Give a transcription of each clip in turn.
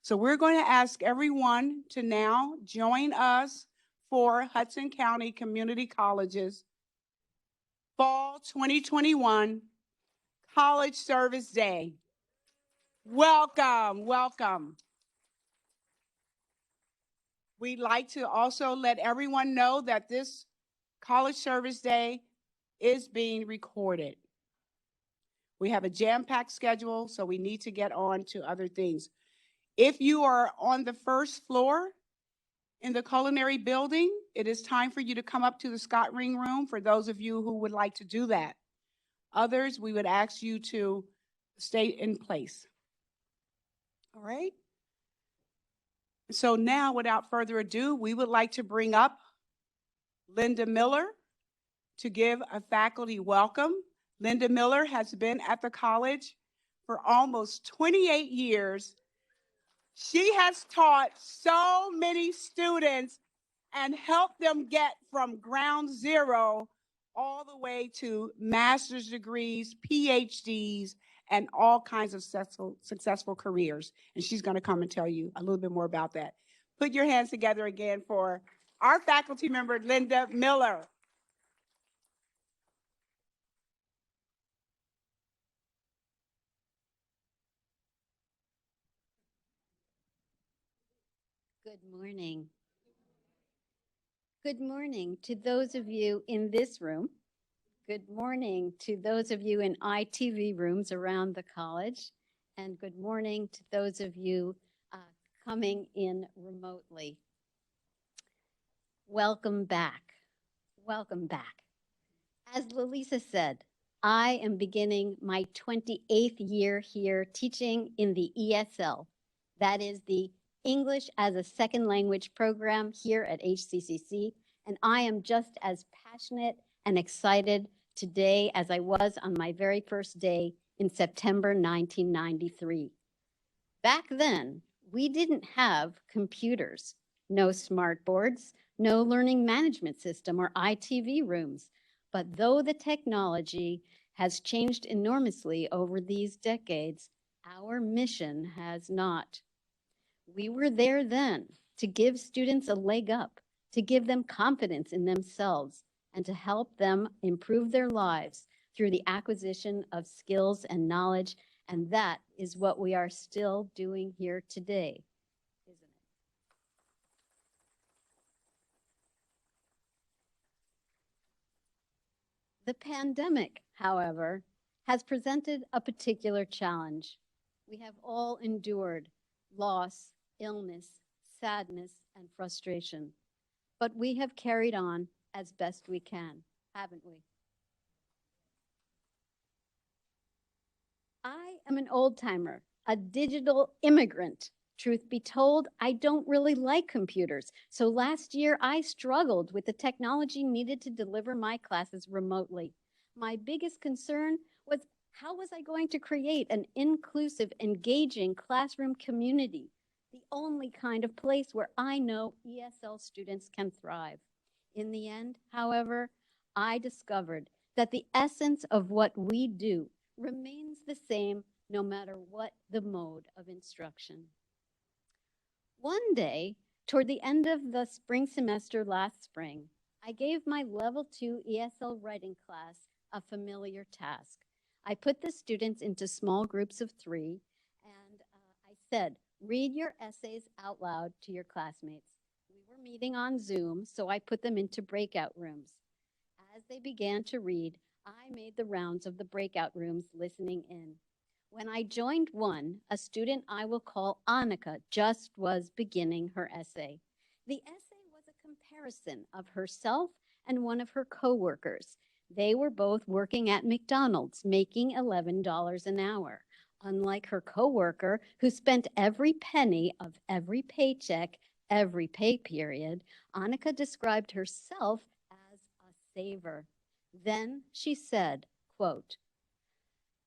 So we're going to ask everyone to now join us for Hudson County Community College's Fall 2021 College Service Day. Welcome, welcome. We'd like to also let everyone know that this College Service Day is being recorded. We have a jam-packed schedule, so we need to get on to other things. If you are on the first floor in the culinary building, it is time for you to come up to the Scott Ring Room for those of you who would like to do that. Others, we would ask you to stay in place. All right? So now, without further ado, we would like to bring up Linda Miller to give a faculty welcome. Linda Miller has been at the college for almost 28 years. She has taught so many students and helped them get from ground zero all the way to master's degrees, PhDs, and all kinds of successful careers. And she's going to come and tell you a little bit more about that. Put your hands together again for our faculty member, Linda Miller. Good morning. Good morning to those of you in this room. Good morning to those of you in ITV rooms around the college. And good morning to those of you coming in remotely. Welcome back. Welcome back. As Lalisa said, I am beginning my 28th year here teaching in the ESL. That is the English as a Second Language program here at HCCC, and I am just as passionate and excited today as I was on my very first day in September 1993. Back then, we didn't have computers, no smart boards, no learning management system or ITV rooms. But though the technology has changed enormously over these decades, our mission has not. We were there then to give students a leg up, to give them confidence in themselves, and to help them improve their lives through the acquisition of skills and knowledge. And that is what we are still doing here today, isn't it? The pandemic, however, has presented a particular challenge. We have all endured loss, illness, sadness, and frustration. But we have carried on as best we can, haven't we? I am an old-timer, a digital immigrant. Truth be told, I don't really like computers. So last year, I struggled with the technology needed to deliver my classes remotely. My biggest concern was, how was I going to create an inclusive, engaging classroom community? The only kind of place where I know ESL students can thrive. In the end, however, I discovered that the essence of what we do remains the same no matter what the mode of instruction. One day, toward the end of the spring semester last spring, I gave my level 2 ESL writing class a familiar task. I put the students into small groups of 3, and I said, read your essays out loud to your classmates. We were meeting on Zoom, so I put them into breakout rooms. As they began to read, I made the rounds of the breakout rooms listening in. When I joined one, a student I will call Annika just was beginning her essay. The essay was a comparison of herself and one of her coworkers. They were both working at McDonald's, making $11 an hour. Unlike her coworker, who spent every penny of every paycheck, every pay period, Annika described herself as a saver. Then she said, quote,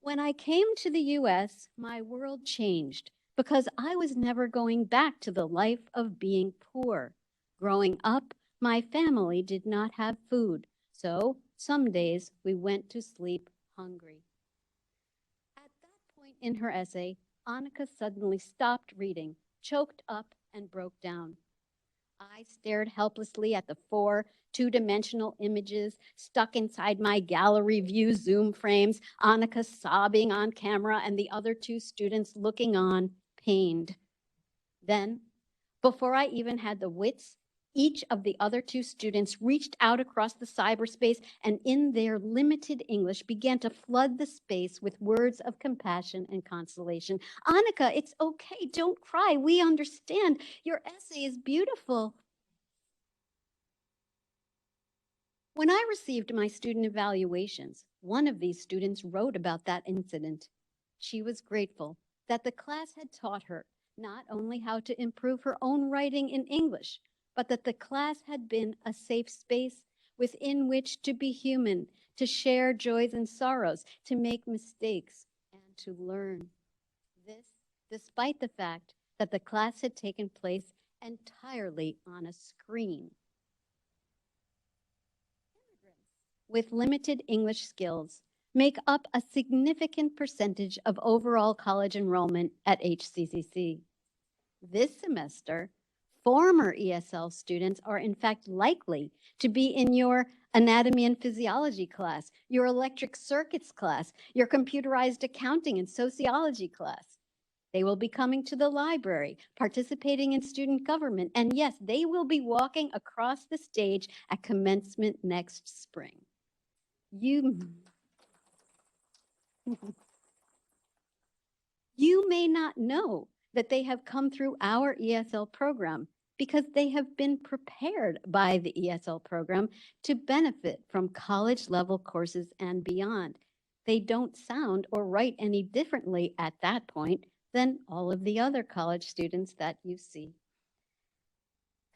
"When I came to the U.S., my world changed because I was never going back to the life of being poor. Growing up, my family did not have food, so some days we went to sleep hungry." At that point in her essay, Annika suddenly stopped reading, choked up and broke down. I stared helplessly at the 4 two-dimensional images stuck inside my gallery view Zoom frames, Annika sobbing on camera, and the other 2 students looking on, pained. Then, before I even had the wits, each of the other 2 students reached out across the cyberspace and in their limited English began to flood the space with words of compassion and consolation. Annika, it's okay, don't cry, we understand. Your essay is beautiful. When I received my student evaluations, one of these students wrote about that incident. She was grateful that the class had taught her not only how to improve her own writing in English, but that the class had been a safe space within which to be human, to share joys and sorrows, to make mistakes, and to learn. This, despite the fact that the class had taken place entirely on a screen. Immigrants with limited English skills make up a significant percentage of overall college enrollment at HCCC. This semester, former ESL students are in fact likely to be in your anatomy and physiology class, your electric circuits class, your computerized accounting and sociology class. They will be coming to the library, participating in student government, and yes, they will be walking across the stage at commencement next spring. You may not know that they have come through our ESL program because they have been prepared by the ESL program to benefit from college-level courses and beyond. They don't sound or write any differently at that point than all of the other college students that you see.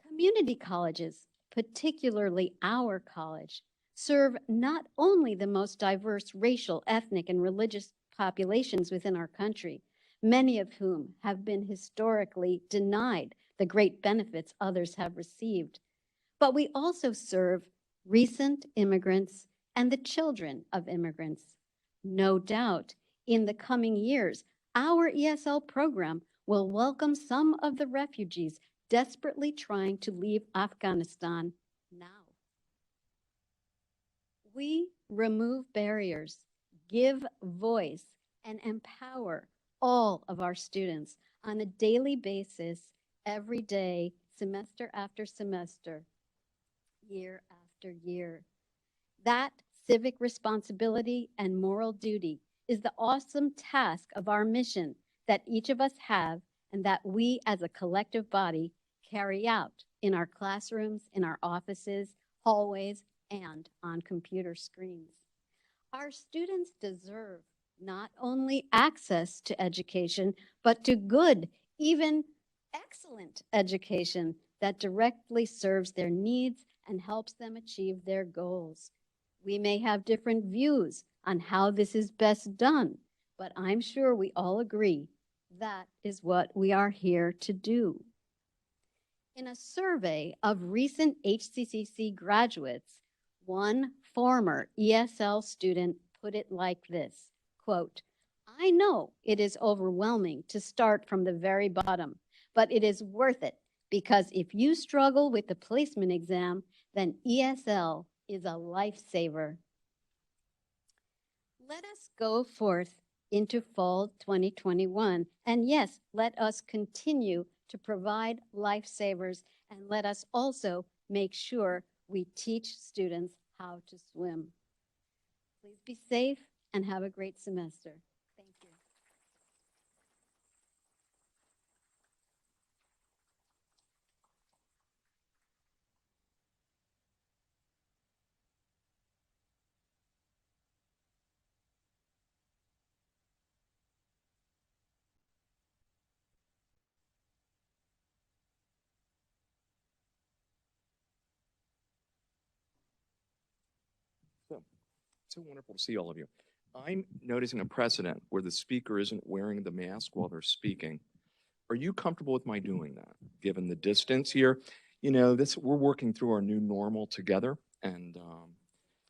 Community colleges, particularly our college, serve not only the most diverse racial, ethnic, and religious populations within our country, many of whom have been historically denied the great benefits others have received, but we also serve recent immigrants and the children of immigrants. No doubt, in the coming years, our ESL program will welcome some of the refugees desperately trying to leave Afghanistan now. We remove barriers, give voice, and empower all of our students on a daily basis, every day, semester after semester, year after year. That civic responsibility and moral duty is the awesome task of our mission that each of us have and that we as a collective body carry out in our classrooms, in our offices, hallways, and on computer screens. Our students deserve not only access to education, but to good, even excellent education that directly serves their needs and helps them achieve their goals. We may have different views on how this is best done, but I'm sure we all agree that is what we are here to do. In a survey of recent HCCC graduates, one former ESL student put it like this, quote, "I know it is overwhelming to start from the very bottom, but it is worth it because if you struggle with the placement exam, then ESL is a lifesaver." Let us go forth into fall 2021. And yes, let us continue to provide lifesavers, and let us also make sure we teach students how to swim. Please be safe and have a great semester. Thank you. So wonderful to see all of you. I'm noticing a precedent where the speaker isn't wearing the mask while they're speaking. Are you comfortable with my doing that, given the distance here? You know, we're working through our new normal together, and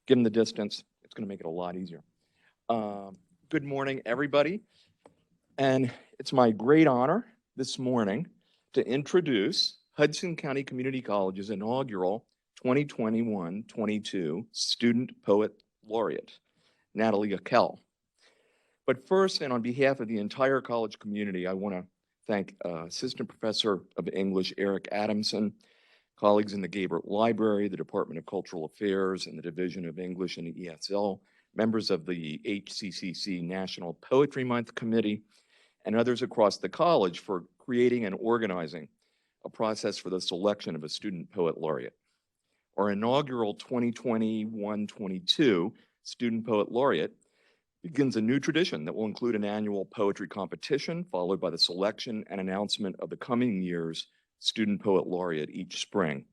given the distance, it's going to make it a lot easier. Good morning, everybody. And it's my great honor this morning to introduce Hudson County Community College's inaugural 2021-22 Student Poet Laureate, Natalie Yaquel. But first, and on behalf of the entire college community, I want to thank Assistant Professor of English Eric Adamson, colleagues in the Gabert Library, the Department of Cultural Affairs, and the Division of English and ESL, members of the HCCC National Poetry Month Committee, and others across the college for creating and organizing a process for the selection of a student poet laureate. Our inaugural 2021-22 Student Poet Laureate begins a new tradition that will include an annual poetry competition, followed by the selection and announcement of the coming year's Student Poet Laureate each spring.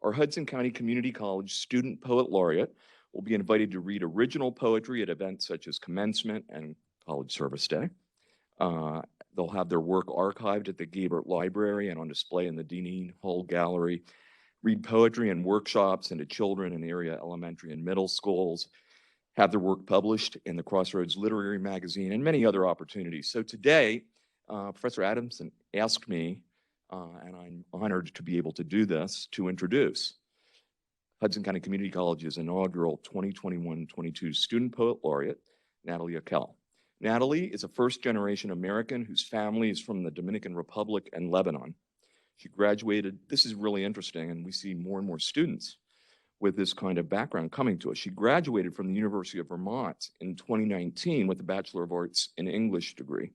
Our Hudson County Community College Student Poet Laureate will be invited to read original poetry at events such as commencement and College Service Day. They'll have their work archived at the Gabert Library and on display in the Dineen Hall Gallery, read poetry and workshops into children in area elementary and middle schools, have their work published in the Crossroads Literary Magazine, and many other opportunities. So today, Professor Adamson asked me, and I'm honored to be able to do this, to introduce Hudson County Community College's inaugural 2021-22 Student Poet Laureate, Natalie Yaquel. Natalie is a first-generation American whose family is from the Dominican Republic and Lebanon. She graduated, this is really interesting, and we see more and more students with this kind of background coming to us. She graduated from the University of Vermont in 2019 with a Bachelor of Arts in English degree.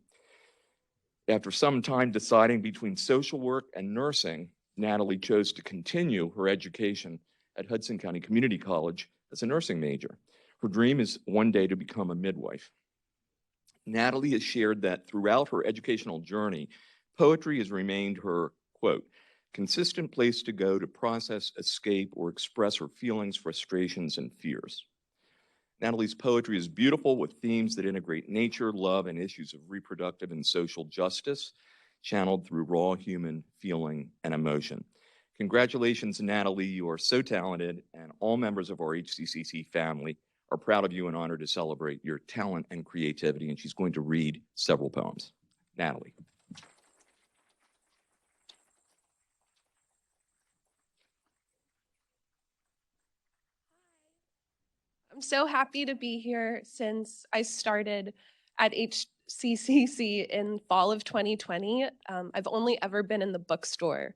After some time deciding between social work and nursing, Natalie chose to continue her education at Hudson County Community College as a nursing major. Her dream is one day to become a midwife. Natalie has shared that throughout her educational journey, poetry has remained her, quote, consistent place to go to process, escape, or express her feelings, frustrations, and fears. Natalie's poetry is beautiful with themes that integrate nature, love, and issues of reproductive and social justice, channeled through raw human feeling and emotion. Congratulations, Natalie. You are so talented, and all members of our HCCC family are proud of you and honored to celebrate your talent and creativity, and she's going to read several poems. Natalie. I'm so happy to be here since I started at HCCC in fall of 2020. I've only ever been in the bookstore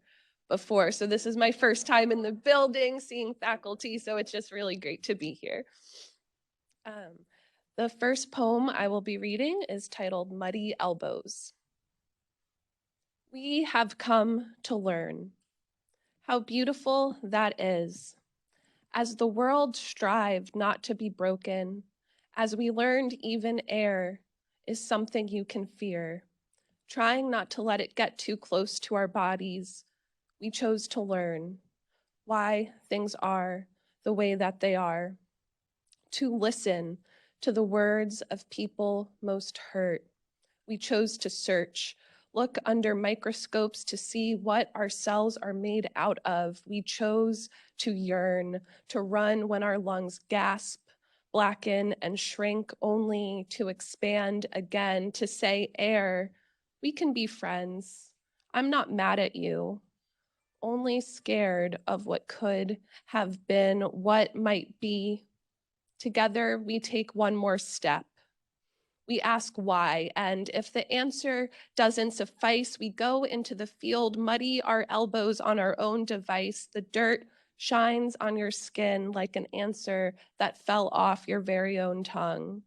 before, so this is my first time in the building seeing faculty, so it's just really great to be here. The first poem I will be reading is titled Muddy Elbows. We have come to learn how beautiful that is. As the world strived not to be broken, as we learned even air is something you can fear, trying not to let it get too close to our bodies, we chose to learn why things are the way that they are, to listen to the words of people most hurt. We chose to search, look under microscopes to see what our cells are made out of. We chose to yearn, to run when our lungs gasp, blacken, and shrink, only to expand again, to say, air, we can be friends. I'm not mad at you, only scared of what could have been, what might be. Together, we take one more step. We ask why, and if the answer doesn't suffice, we go into the field, muddy our elbows on our own device. The dirt shines on your skin like an answer that fell off your very own tongue.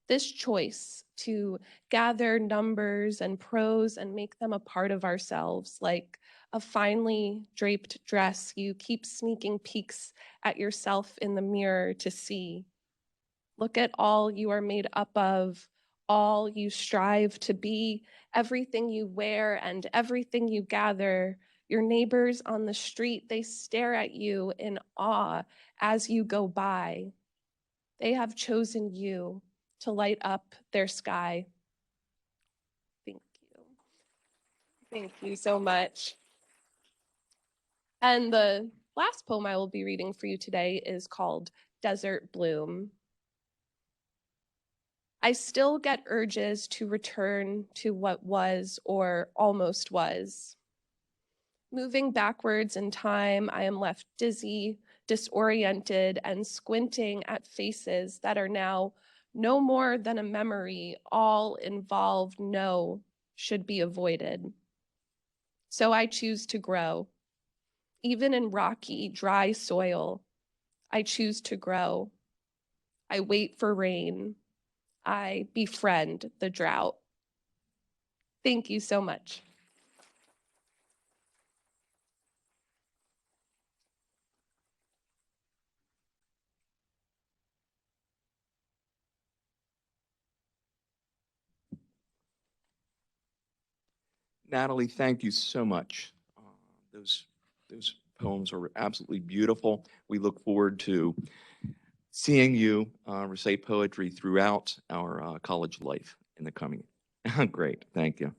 This choice to gather numbers and prose and make them a part of ourselves, like a finely draped dress, you keep sneaking peeks at yourself in the mirror to see. Look at all you are made up of, all you strive to be, everything you wear and everything you gather. Your neighbors on the street, they stare at you in awe as you go by. They have chosen you to light up their sky. Thank you. Thank you so much. And the last poem I will be reading for you today is called Desert Bloom. I still get urges to return to what was or almost was. Moving backwards in time, I am left dizzy, disoriented, and squinting at faces that are now no more than a memory. All involved know should be avoided. So I choose to grow. Even in rocky, dry soil, I choose to grow. I wait for rain. I befriend the drought. Thank you so much. Natalie, thank you so much. Those poems are absolutely beautiful. We look forward to seeing you recite poetry throughout our college life in the coming. Great, thank you.